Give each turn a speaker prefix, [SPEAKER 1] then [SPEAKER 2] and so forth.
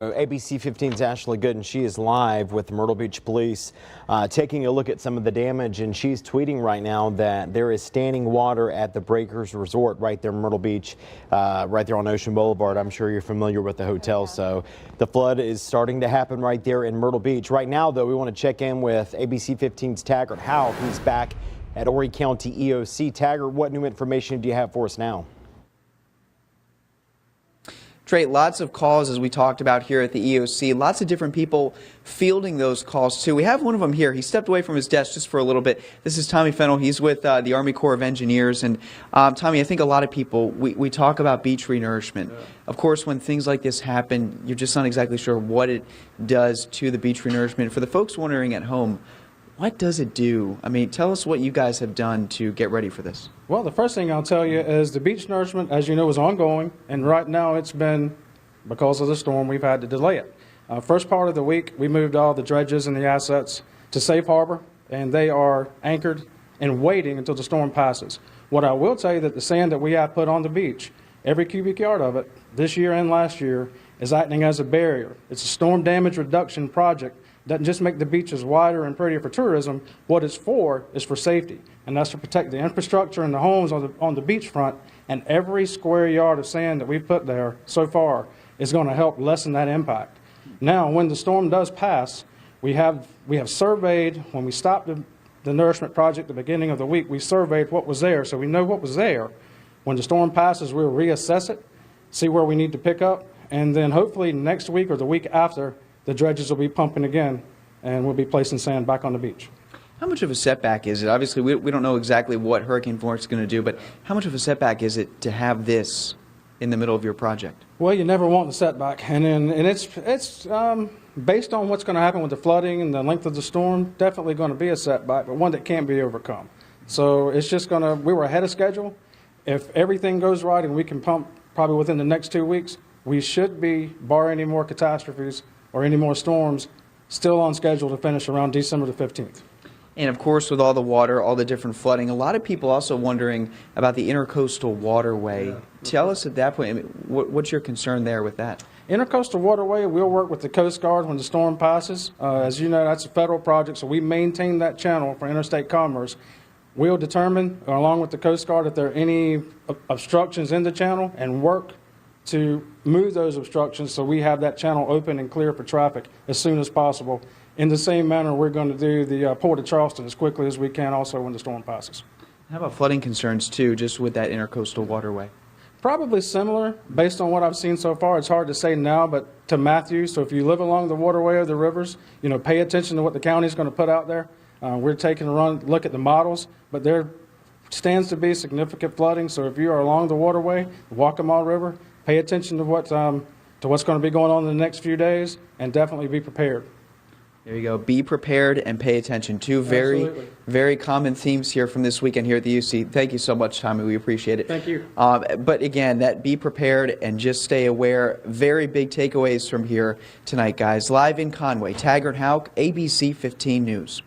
[SPEAKER 1] ABC 15's Ashley Good, and she is live with Myrtle Beach Police taking a look at some of the damage, and she's tweeting right now that there is standing water at the Breakers Resort right there in Myrtle Beach, right there on Ocean Boulevard. I'm sure you're familiar with the hotel, so the flood is starting to happen right there in Myrtle Beach. Right now, though, we want to check in with ABC 15's Taggart Houck. He's back at Horry County EOC. Taggart, what new information do you have for us now?
[SPEAKER 2] Trey, lots of calls as we talked about here at the EOC. Lots of different people fielding those calls too. We have one of them here. He stepped away from his desk just for a little bit. This is Tommy Fennel. He's with the Army Corps of Engineers. And Tommy, I think a lot of people, we talk about beach renourishment. Yeah. Of course, when things like this happen, you're just not exactly sure what it does to the beach renourishment. For the folks wondering at home, what does it do? I mean, tell us what you guys have done to get ready for this.
[SPEAKER 3] Well, the first thing I'll tell you is the beach nourishment, as you know, is ongoing, and right now it's been, because of the storm, we've had to delay it. First part of the week, we moved all the dredges and the assets to safe harbor, and they are anchored and waiting until the storm passes. What I will tell you that the sand that we have put on the beach, every cubic yard of it, this year and last year, is acting as a barrier. It's a storm damage reduction project. Doesn't just make the beaches wider and prettier for tourism. What it's for is for safety, and that's to protect the infrastructure and the homes on the beachfront. And every square yard of sand that we've put there so far is going to help lessen that impact. Now, when the storm does pass, we have surveyed. When we stopped the nourishment project at the beginning of the week, we surveyed what was there, so we know what was there. When the storm passes, we'll reassess it, see where we need to pick up, and then hopefully next week or the week after, the dredges will be pumping again, and we'll be placing sand back on the beach.
[SPEAKER 2] How much of a setback is it? Obviously, we don't know exactly what Hurricane Florence is going to do, but how much of a setback is it to have this in the middle of your project?
[SPEAKER 3] Well, you never want the setback, and it's based on what's going to happen with the flooding and the length of the storm, definitely going to be a setback, but one that can't be overcome. So it's just going to, we were ahead of schedule. If everything goes right and we can pump probably within the next 2 weeks, we should be, bar any more catastrophes or any more storms, still on schedule to finish around December the 15th.
[SPEAKER 2] And of course, with all the water, all the different flooding, a lot of people also wondering about the intercoastal waterway. Yeah. Tell us at that point, I mean, what's your concern there with that?
[SPEAKER 3] Intercoastal waterway, we'll work with the Coast Guard when the storm passes. As you know, that's a federal project, so we maintain that channel for interstate commerce. We'll determine, along with the Coast Guard, if there are any obstructions in the channel and work to move those obstructions so we have that channel open and clear for traffic as soon as possible. In the same manner, we're going to do the Port of Charleston as quickly as we can also when the storm passes.
[SPEAKER 2] How about flooding concerns too, just with that intercoastal waterway?
[SPEAKER 3] Probably similar based on what I've seen so far. It's hard to say now, but to Matthew, so if you live along the waterway or the rivers, you know, pay attention to what the county is going to put out there. We're taking a look at the models, but there stands to be significant flooding. So if you are along the waterway, the Waccamaw River, pay attention to what's going to be going on in the next few days, and definitely be prepared.
[SPEAKER 2] There you go. Be prepared and pay attention. Two very common themes here from this weekend here at the UC. Thank you so much, Tommy. We appreciate it.
[SPEAKER 3] Thank you.
[SPEAKER 2] But again, that be prepared and just stay aware. Very big takeaways from here tonight, guys. Live in Conway, Taggart Houck, ABC 15 News.